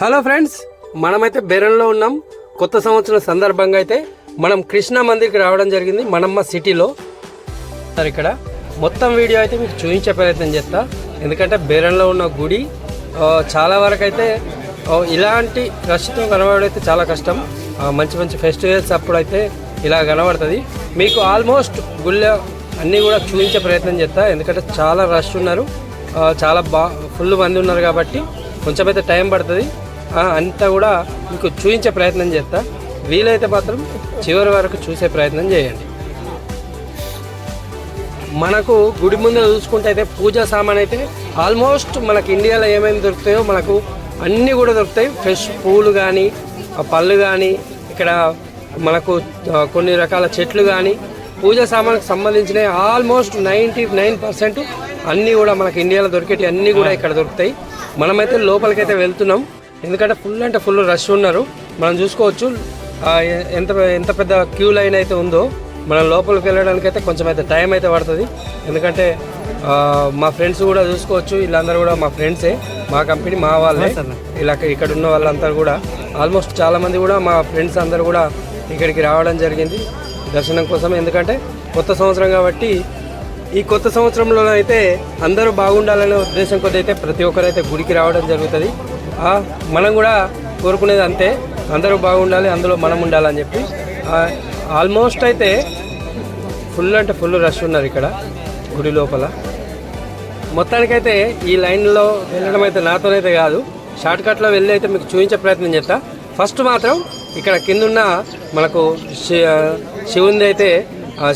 Hello friends, మనమైతే బెరంలో ఉన్నాం. కొత్త సంవత్సరం సందర్భంగా అయితే మనం కృష్ణ మందిర్కి రావడం జరిగింది మనమ్మ సిటీలో. ఇక్కడ మొత్తం వీడియో అయితే మీకు చూపించే ప్రయత్నం చేస్తా. ఎందుకంటే బెరంలో ఉన్న గుడి చాలా వరకు అయితే ఇలాంటి రష్తో కనబడైతే చాలా కష్టం. మంచి మంచి ఫెస్టివల్స్ అప్పుడైతే ఇలా కనబడుతుంది. మీకు ఆల్మోస్ట్ గుళ్ళ అన్నీ కూడా చూపించే ప్రయత్నం చేస్తా. ఎందుకంటే చాలా రష్ ఉన్నారు, చాలా ఫుల్ మంది ఉన్నారు కాబట్టి కొంచెం అయితే టైం పడుతుంది. అంతా కూడా మీకు చూపించే ప్రయత్నం చేస్తా. వీలైతే మాత్రం చివరి వరకు చూసే ప్రయత్నం చేయండి. మనకు గుడి ముందు చూసుకుంటే అయితే పూజా సామాన్ అయితే ఆల్మోస్ట్ మనకి ఇండియాలో ఏమేమి దొరుకుతాయో మనకు అన్నీ కూడా దొరుకుతాయి. ఫ్రెష్ పూలు కానీ, పళ్ళు కానీ, ఇక్కడ మనకు కొన్ని రకాల చెట్లు కానీ, పూజా సామాన్కి సంబంధించిన ఆల్మోస్ట్ 99% అన్నీ కూడా మనకి ఇండియాలో దొరికేటి అన్నీ కూడా ఇక్కడ దొరుకుతాయి. మనమైతే లోపలికైతే వెళ్తున్నాం. ఎందుకంటే ఫుల్ అంటే ఫుల్ రష్ ఉన్నారు. మనం చూసుకోవచ్చు ఎంత ఎంత పెద్ద క్యూ లైన్ అయితే ఉందో. మనం లోపలికి వెళ్ళడానికి అయితే కొంచెం అయితే టైం అయితే పడుతుంది. ఎందుకంటే మా ఫ్రెండ్స్ కూడా చూసుకోవచ్చు, వీళ్ళందరూ కూడా మా ఫ్రెండ్సే, మా కంపెనీ మా వాళ్ళే. ఇలా ఇక్కడ ఉన్న వాళ్ళంతా కూడా ఆల్మోస్ట్ చాలామంది కూడా మా ఫ్రెండ్స్ అందరూ కూడా ఇక్కడికి రావడం జరిగింది దర్శనం కోసం. ఎందుకంటే కొత్త సంవత్సరం కాబట్టి ఈ కొత్త సంవత్సరంలో అయితే అందరూ బాగుండాలనే ఉద్దేశం కొద్ది అయితే ప్రతి ఒక్కరైతే గుడికి రావడం జరుగుతుంది. మనం కూడా కోరుకునేది అంతే, అందరూ బాగుండాలి, అందులో మనం ఉండాలని చెప్పి. ఆల్మోస్ట్ అయితే ఫుల్ అంటే ఫుల్ రష్ ఉన్నారు ఇక్కడ గుడి లోపల. మొత్తానికైతే ఈ లైన్లో వెళ్ళడం అయితే నాతోనైతే కాదు, షార్ట్ కట్లో వెళ్ళి అయితే మీకు చూపించే ప్రయత్నం చేస్తా. ఫస్ట్ మాత్రం ఇక్కడ కిందున్న మనకు శివుని అయితే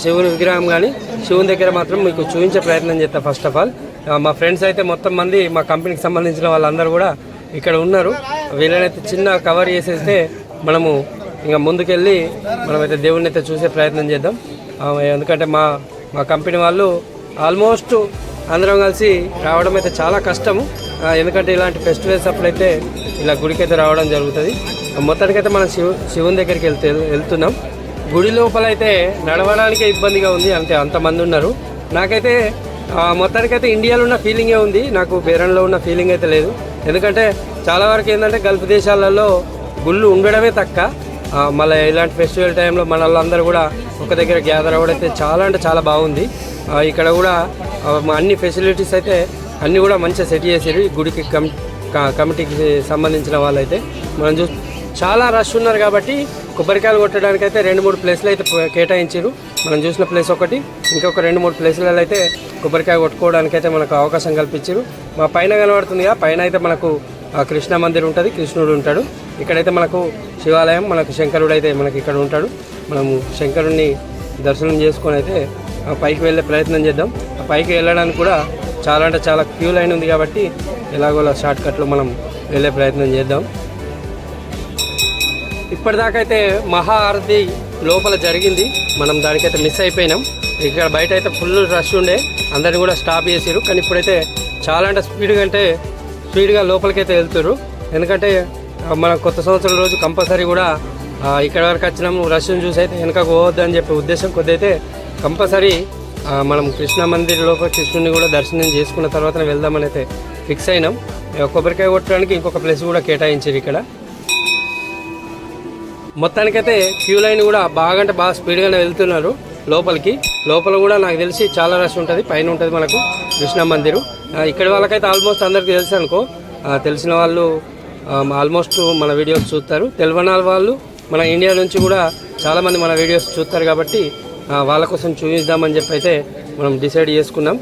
శివుని విగ్రహం కానీ శివుని దగ్గర మాత్రం మీకు చూపించే ప్రయత్నం చేస్తా. ఫస్ట్ ఆఫ్ ఆల్ మా ఫ్రెండ్స్ అయితే మొత్తం మంది మా కంపెనీకి సంబంధించిన వాళ్ళందరూ కూడా ఇక్కడ ఉన్నారు. వీళ్ళనైతే చిన్న కవర్ చేసేస్తే మనము ఇంకా ముందుకెళ్ళి మనమైతే దేవుడిని అయితే చూసే ప్రయత్నం చేద్దాం. ఎందుకంటే మా కంపెనీ వాళ్ళు ఆల్మోస్ట్ అందరం కలిసి రావడం అయితే చాలా కష్టము. ఎందుకంటే ఇలాంటి ఫెస్టివల్స్ అప్పుడైతే ఇలా గుడికి అయితే రావడం జరుగుతుంది. మొత్తానికైతే మనం శివుని దగ్గరికి వెళ్తున్నాం. గుడి లోపల అయితే నడవడానికే ఇబ్బందిగా ఉంది, అంతమంది ఉన్నారు. నాకైతే మొత్తానికైతే ఇండియాలో ఉన్న ఫీలింగే ఉంది, నాకు బేరంలో ఉన్న ఫీలింగ్ అయితే లేదు. ఎందుకంటే చాలా వరకు ఏంటంటే గల్ఫ్ దేశాలలో గుళ్ళు ఉండడమే తక్కువ. మళ్ళీ ఇలాంటి ఫెస్టివల్ టైంలో మన వాళ్ళందరూ కూడా ఒక దగ్గర గ్యాదర్ అవ్వడైతే చాలా అంటే చాలా బాగుంది. ఇక్కడ కూడా అన్ని ఫెసిలిటీస్ అయితే అన్నీ కూడా మంచిగా సెట్ చేసారు. ఈ గుడికి కమిటీకి సంబంధించిన వాళ్ళైతే మనం చాలా రష్ ఉన్నారు కాబట్టి కొబ్బరికాయలు కొట్టడానికి అయితే 2-3 ప్లేస్లు అయితే కేటాయించారు. మనం చూసిన ప్లేస్ ఒకటి, ఇంకొక 2-3 ప్లేస్లలో అయితే కొబ్బరికాయ కొట్టుకోవడానికి అయితే మనకు అవకాశం కల్పించారు. మా పైన కనబడుతుందిగా, పైన అయితే మనకు కృష్ణ మందిర్ ఉంటుంది, కృష్ణుడు ఉంటాడు. ఇక్కడైతే మనకు శివాలయం, మనకు శంకరుడు అయితే మనకి ఇక్కడ ఉంటాడు. మనము శంకరుడిని దర్శనం చేసుకొని అయితే పైకి వెళ్ళే ప్రయత్నం చేద్దాం. పైకి వెళ్ళడానికి కూడా చాలా అంటే చాలా క్యూ లైన్ ఉంది కాబట్టి ఎలాగోలా షార్ట్ కట్లో మనం వెళ్ళే ప్రయత్నం చేద్దాం. ఇప్పటిదాకైతే మహా ఆరతి లోపల జరిగింది, మనం దానికైతే మిస్ అయిపోయినాం. ఇక్కడ బయట అయితే ఫుల్ రష్ ఉండే, అందరిని కూడా స్టాప్ చేసారు. కానీ ఇప్పుడైతే చాలా అంటే స్పీడ్గా లోపలికైతే వెళ్తారు. ఎందుకంటే మనం కొత్త సంవత్సరం రోజు కంపల్సరీ కూడా ఇక్కడ వరకు వచ్చినాము, రష్ను చూసి అయితే వెనకకు పోవద్దని చెప్పే ఉద్దేశం కొద్ది అయితే కంపల్సరీ మనం కృష్ణ మందిర్ లోపల కృష్ణుని కూడా దర్శనం చేసుకున్న తర్వాత వెళ్దామని అయితే ఫిక్స్ అయినాం. కొబ్బరికాయ కొట్టడానికి ఇంకొక ప్లేస్ కూడా కేటాయించారు ఇక్కడ. మొత్తానికైతే క్యూ లైన్ కూడా బాగా అంటే బాగా స్పీడ్గానే వెళ్తున్నారు లోపలికి. లోపల కూడా నాకు తెలిసి చాలా రష్ ఉంటుంది, పైన ఉంటుంది మనకు కృష్ణ మందిరు. ఇక్కడ వాళ్ళకైతే ఆల్మోస్ట్ అందరికీ తెలుసు అనుకో, తెలిసిన వాళ్ళు ఆల్మోస్ట్ మన వీడియోస్ చూస్తారు. తెలియని వాళ్ళు మన ఇండియా నుంచి కూడా చాలామంది మన వీడియోస్ చూస్తారు కాబట్టి వాళ్ళ కోసం చూపిద్దామని చెప్పి అయితే మనం డిసైడ్ చేసుకున్నాం.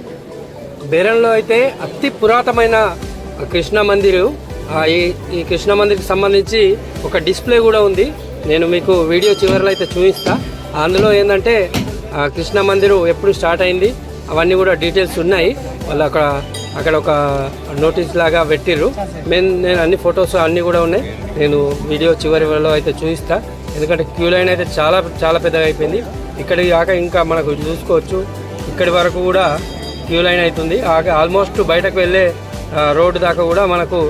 బేరంలో అయితే అతి పురాతనమైన కృష్ణ మందిరు. ఈ కృష్ణ మందిర్కి సంబంధించి ఒక డిస్ప్లే కూడా ఉంది, నేను మీకు వీడియో చివరిలో అయితే చూపిస్తా. అందులో ఏంటంటే కృష్ణ మందిరు ఎప్పుడు స్టార్ట్ అయింది అవన్నీ కూడా డీటెయిల్స్ ఉన్నాయి. వాళ్ళు అక్కడ ఒక నోటీస్ లాగా పెట్టిర్రు. నేను అన్ని ఫొటోస్ అన్నీ కూడా ఉన్నాయి, నేను వీడియో చివరిలో అయితే చూపిస్తా. ఎందుకంటే క్యూ లైన్ అయితే చాలా చాలా పెద్దగా అయిపోయింది. ఇక్కడికి కాక ఇంకా మనకు చూసుకోవచ్చు, ఇక్కడి వరకు కూడా క్యూ లైన్ అవుతుంది. ఆల్మోస్ట్ బయటకు వెళ్ళే రోడ్డు దాకా కూడా మనకు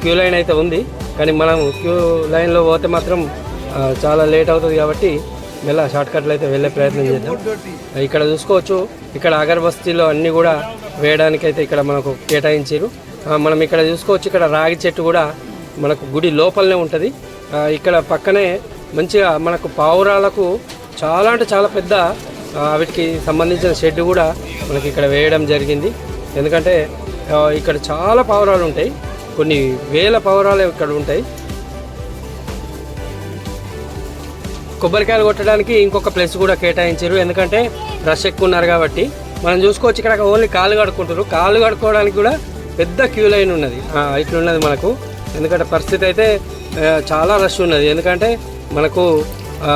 క్యూ లైన్ అయితే ఉంది. కానీ మనం క్యూ లైన్లో పోతే మాత్రం చాలా లేట్ అవుతుంది కాబట్టి మెల్ల షార్ట్ కట్లు అయితే వెళ్ళే ప్రయత్నం చేద్దాం. ఇక్కడ చూసుకోవచ్చు, ఇక్కడ అగరబస్తీలో అన్నీ కూడా వేయడానికైతే ఇక్కడ మనకు కేటాయించారు. మనం ఇక్కడ చూసుకోవచ్చు, ఇక్కడ రాగి చెట్టు కూడా మనకు గుడి లోపలనే ఉంటుంది. ఇక్కడ పక్కనే మంచిగా మనకు పావురాలకు చాలా అంటే చాలా పెద్ద వీటికి సంబంధించిన షెడ్ కూడా మనకి ఇక్కడ వేయడం జరిగింది. ఎందుకంటే ఇక్కడ చాలా పావురాలు ఉంటాయి, కొన్ని వేల పావురాలు ఇక్కడ ఉంటాయి. కొబ్బరికాయలు కొట్టడానికి ఇంకొక ప్లేస్ కూడా కేటాయించారు, ఎందుకంటే రష్ ఎక్కువ ఉన్నారు కాబట్టి. మనం చూసుకోవచ్చు ఇక్కడ ఓన్లీ కాళ్ళు కడుక్కుంటారు, కాళ్ళు కడుక్కోవడానికి కూడా పెద్ద క్యూ లైన్ ఉన్నది. ఇట్లున్నది మనకు, ఎందుకంటే పరిస్థితి అయితే చాలా రష్ ఉన్నది. ఎందుకంటే మనకు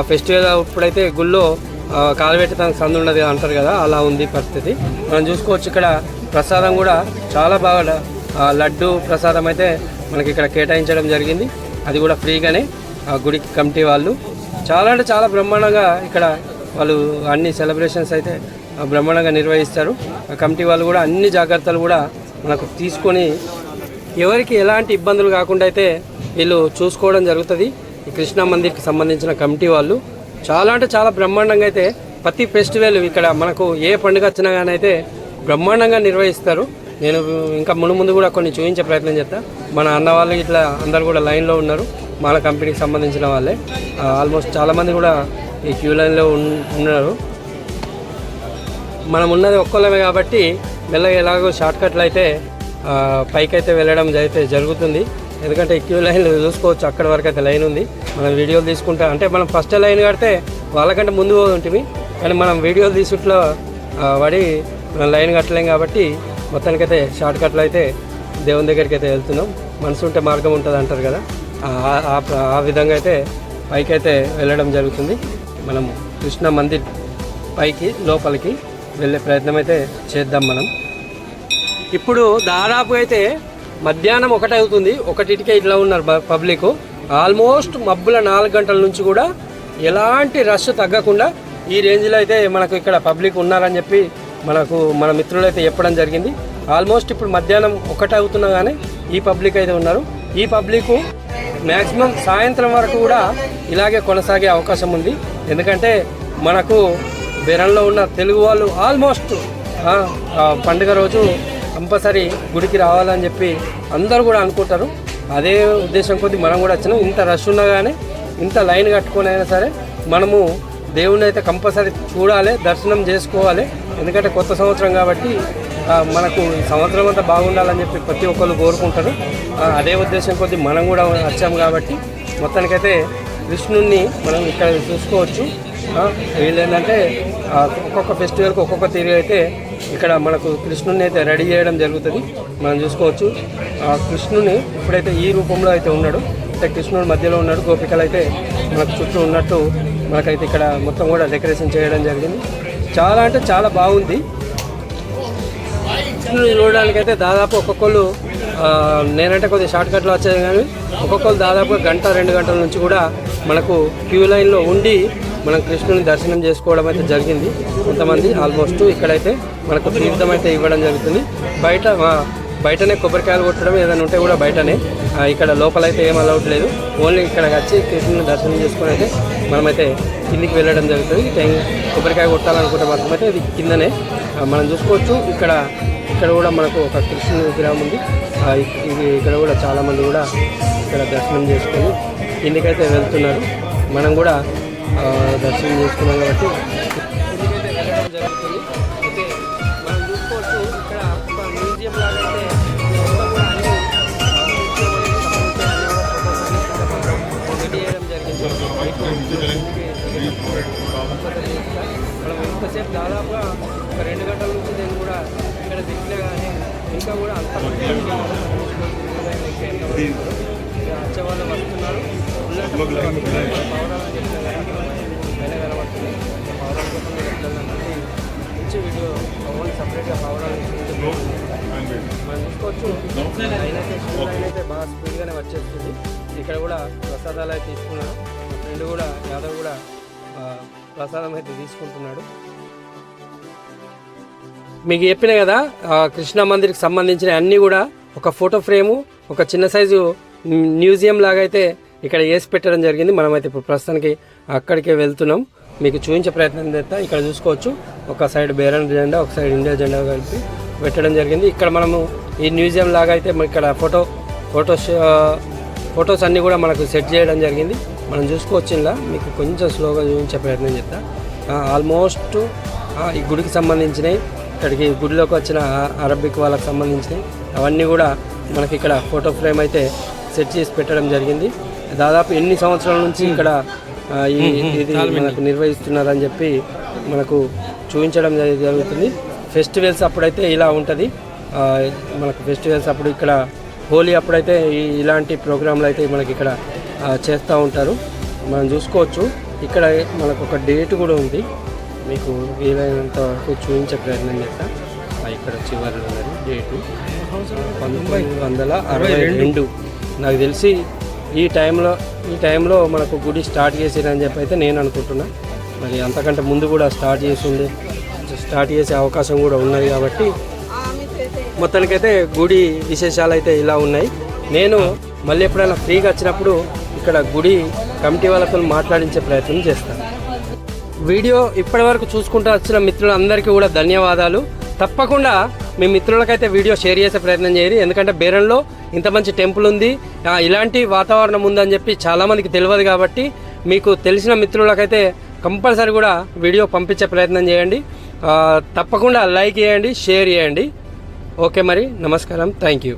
ఫెస్టివల్ ఇప్పుడైతే గుళ్ళో కాలు పెట్టడానికి సందు ఉన్నది అంటారు కదా, అలా ఉంది పరిస్థితి. మనం చూసుకోవచ్చు ఇక్కడ ప్రసాదం కూడా చాలా బాగా లడ్డు ప్రసాదం అయితే మనకి ఇక్కడ కేటాయించడం జరిగింది. అది కూడా ఫ్రీగానే గుడికి కమిటీ వాళ్ళు చాలా అంటే చాలా బ్రహ్మాండంగా ఇక్కడ వాళ్ళు అన్ని సెలబ్రేషన్స్ అయితే బ్రహ్మాండంగా నిర్వహిస్తారు. కమిటీ వాళ్ళు కూడా అన్ని జాగ్రత్తలు కూడా మనకు తీసుకొని ఎవరికి ఎలాంటి ఇబ్బందులు కాకుండా అయితే వీళ్ళు చూసుకోవడం జరుగుతుంది. ఈ కృష్ణా మందిర్కి సంబంధించిన కమిటీ వాళ్ళు చాలా అంటే చాలా బ్రహ్మాండంగా అయితే ప్రతి ఫెస్టివల్ ఇక్కడ మనకు ఏ పండుగ వచ్చినా కానీ అయితే బ్రహ్మాండంగా నిర్వహిస్తారు. నేను ఇంకా ముందు కూడా కొన్ని చూపించే ప్రయత్నం చేస్తా. మన అన్న వాళ్ళు ఇట్లా అందరు కూడా లైన్లో ఉన్నారు, మన కంపెనీకి సంబంధించిన వాళ్ళే. ఆల్మోస్ట్ చాలామంది కూడా ఈ క్యూ లైన్లో ఉన్నారు. మనం ఉన్నది ఒక్కళ్ళమే కాబట్టి మెల్లగా ఎలాగో షార్ట్కట్లు అయితే పైకి అయితే వెళ్ళడం అయితే జరుగుతుంది. ఎందుకంటే క్యూ లైన్లు చూసుకోవచ్చు, అక్కడి వరకు అయితే లైన్ ఉంది. మనం వీడియోలు తీసుకుంటా అంటే మనం ఫస్ట్ లైన్ కడితే వాళ్ళకంటే ముందు ఉంటుంది, కానీ మనం వీడియోలు తీసుట్లో పడి మనం లైన్ కట్టలేం కాబట్టి మొత్తానికైతే షార్ట్కట్లు అయితే దేవుని దగ్గరికి అయితే వెళ్తున్నాం. మనసు ఉంటే మార్గం ఉంటుంది అంటారు కదా, ఆ విధంగా అయితే పైకి అయితే వెళ్ళడం జరుగుతుంది. మనం కృష్ణ మందిర్ పైకి లోపలికి వెళ్ళే ప్రయత్నం అయితే చేద్దాం. మనం ఇప్పుడు దాదాపు అయితే మధ్యాహ్నం 1 అవుతుంది, 1కే ఇట్లా ఉన్నారు పబ్లిక్. ఆల్మోస్ట్ మబ్బుల 4 గంటల నుంచి కూడా ఎలాంటి రష్ తగ్గకుండా ఈ రేంజ్లో అయితే మనకు ఇక్కడ పబ్లిక్ ఉన్నారని చెప్పి మనకు మన మిత్రులు అయితే చెప్పడం జరిగింది. ఆల్మోస్ట్ ఇప్పుడు మధ్యాహ్నం 1 అవుతున్నా కానీ ఈ పబ్లిక్ అయితే ఉన్నారు. ఈ పబ్లిక్ మ్యాక్సిమం సాయంత్రం వరకు కూడా ఇలాగే కొనసాగే అవకాశం ఉంది. ఎందుకంటే మనకు బెరంలో ఉన్న తెలుగు వాళ్ళు ఆల్మోస్ట్ పండుగ రోజు కంపల్సరీ గుడికి రావాలని చెప్పి అందరూ కూడా అనుకుంటారు. అదే ఉద్దేశం కొద్దీ మనం కూడా వచ్చినాం. ఇంత రష్ ఉన్నా కానీ ఇంత లైన్ కట్టుకొని అయినా సరే మనము దేవుణ్ణి అయితే కంపల్సరీ చూడాలి, దర్శనం చేసుకోవాలి. ఎందుకంటే కొత్త సంవత్సరం కాబట్టి మనకు ఈ సంవత్సరం అంతా బాగుండాలని చెప్పి ప్రతి ఒక్కరు కోరుకుంటారు. అదే ఉద్దేశం కొద్దీ మనం కూడా వచ్చాము కాబట్టి మొత్తానికైతే కృష్ణుణ్ణి మనం ఇక్కడ చూసుకోవచ్చు. వీళ్ళు ఏంటంటే ఒక్కొక్క ఫెస్టివల్కి ఒక్కొక్క తీరు అయితే ఇక్కడ మనకు కృష్ణుని అయితే రెడీ చేయడం జరుగుతుంది. మనం చూసుకోవచ్చు కృష్ణుని ఇప్పుడైతే ఈ రూపంలో అయితే ఉన్నాడు, అంటే కృష్ణుడి మధ్యలో ఉన్నాడు, గోపికలు అయితే మనకు చుట్టూ ఉన్నట్టు మనకైతే ఇక్కడ మొత్తం కూడా డెకరేషన్ చేయడం జరిగింది. చాలా అంటే చాలా బాగుంది. కృష్ణుని చూడడానికైతే దాదాపు ఒక్కొక్కళ్ళు నేనంటే కొద్దిగా షార్ట్ కట్లో వచ్చేది, కానీ ఒక్కొక్కరు దాదాపు 1-2 గంటల నుంచి కూడా మనకు క్యూ లైన్లో ఉండి మనం కృష్ణుని దర్శనం చేసుకోవడం అయితే జరిగింది. కొంతమంది ఆల్మోస్ట్ ఇక్కడైతే మనకు తీర్థం అయితే ఇవ్వడం జరుగుతుంది. బయటనే కొబ్బరికాయలు కొట్టడం ఏదైనా ఉంటే కూడా బయటనే, ఇక్కడ లోపలైతే ఏం అలౌట్ లేదు. ఓన్లీ ఇక్కడ వచ్చి కృష్ణుని దర్శనం చేసుకుని అయితే మనమైతే కిందికి వెళ్ళడం జరుగుతుంది. కొబ్బరికాయ కొట్టాలనుకుంటే మాత్రం అయితే ఇది కిందనే మనం చూసుకోవచ్చు. ఇక్కడ కూడా మనకు ఒక కృష్ణుని విగ్రహం ఉంది. ఇక్కడ కూడా చాలామంది కూడా ఇక్కడ దర్శనం చేసుకొని కిందికైతే వెళ్తున్నారు. మనం కూడా దర్శనం చేసుకున్నాం కాబట్టి కిందికైతే వెళ్ళడం జరుగుతుంది. అయితే మనం చూసుకోవచ్చు ఇక్కడ ఒక మ్యూజియం లాగా అయితే మొత్తం కూడా అన్ని చేయడం జరిగింది. మనం ఇంతసేపు దాదాపుగా ఒక 2 గంటల నుంచి నేను కూడా ఇక్కడ దిగినా కానీ ఇంకా కూడా అంత వచ్చేవాళ్ళు వస్తున్నారు. పౌరాలని చెప్పిన పైన కనబడుతుంది. పౌరాల కోసం వెళ్ళాలంటే మంచి వీడియో ఓన్లీ సపరేట్గా పౌరాలు మనం చూసుకోవచ్చు. అయితే బాగా స్పీడ్గానే వచ్చేస్తుంది. ఇక్కడ కూడా ప్రసాదాలు అయితే తీసుకున్నాను. మా ఫ్రెండ్ కూడా యాదవ్ కూడా ప్రసాదం అయితే తీసుకుంటున్నాడు. మీకు చెప్పిన కదా కృష్ణా మందిర్కి సంబంధించిన అన్నీ కూడా ఒక ఫోటో ఫ్రేము, ఒక చిన్న సైజు మ్యూజియం లాగా అయితే ఇక్కడ వేసి పెట్టడం జరిగింది. మనమైతే ఇప్పుడు ప్రస్తుతానికి అక్కడికే వెళ్తున్నాం. మీకు చూపించే ప్రయత్నం చేస్తా. ఇక్కడ చూసుకోవచ్చు ఒక సైడ్ బేరన్ జెండా, ఒక సైడ్ ఇండియా జెండా కలిపి పెట్టడం జరిగింది. ఇక్కడ మనము ఈ మ్యూజియం లాగా అయితే ఇక్కడ ఫోటో ఫొటోస్ అన్నీ కూడా మనకు సెట్ చేయడం జరిగింది. మనం చూసుకోవచ్చు. ఇలా మీకు కొంచెం స్లోగా చూపించే ప్రయత్నం చేస్తా. ఆల్మోస్ట్ ఈ గుడికి సంబంధించినవి, ఇక్కడికి గుడిలోకి వచ్చిన అరబిక్ వాళ్ళకి సంబంధించినవి అవన్నీ కూడా మనకి ఇక్కడ ఫోటో ఫ్రేమ్ అయితే సెట్ చేసి పెట్టడం జరిగింది. దాదాపు ఎన్ని సంవత్సరాల నుంచి ఇక్కడ ఇది మనకు నిర్వహిస్తున్నారని చెప్పి మనకు చూపించడం జరుగుతుంది. ఫెస్టివల్స్ అప్పుడైతే ఇలా ఉంటుంది. మనకు ఫెస్టివల్స్ అప్పుడు ఇక్కడ హోలీ అప్పుడైతే ఇలాంటి ప్రోగ్రాంలు అయితే మనకి ఇక్కడ చేస్తూ ఉంటారు. మనం చూసుకోవచ్చు. ఇక్కడ మనకు ఒక డేట్ కూడా ఉంది. మీకు వీలైనంత వరకు చూపించే ప్రయత్నం చేస్తా. ఇక్కడ చివరిలో ఉన్నది డేటు 1962. నాకు తెలిసి ఈ టైంలో మనకు గుడి స్టార్ట్ చేసిరని చెప్పి అయితే నేను అనుకుంటున్నా. మరి అంతకంటే ముందు కూడా స్టార్ట్ చేసే అవకాశం కూడా ఉన్నది. కాబట్టి మొత్తానికైతే గుడి విశేషాలు అయితే ఇలా ఉన్నాయి. నేను మళ్ళీ ఎప్పుడైనా ఫ్రీగా వచ్చినప్పుడు ఇక్కడ గుడి కమిటీ వాళ్ళతో మాట్లాడించే ప్రయత్నం చేస్తాను. వీడియో ఇప్పటి వరకు చూసుకుంటూ వచ్చిన మిత్రులందరికీ కూడా ధన్యవాదాలు. తప్పకుండా మీ మిత్రులకైతే వీడియో షేర్ చేసే ప్రయత్నం చేయరు. ఎందుకంటే బేరంలో ఇంత మంచి టెంపుల్ ఉంది, ఇలాంటి వాతావరణం ఉందని చెప్పి చాలామందికి తెలియదు. కాబట్టి మీకు తెలిసిన మిత్రులకైతే కంపల్సరీ కూడా వీడియో పంపించే ప్రయత్నం చేయండి. తప్పకుండా లైక్ చేయండి, షేర్ చేయండి. ఓకే, మరి నమస్కారం, థ్యాంక్ యూ.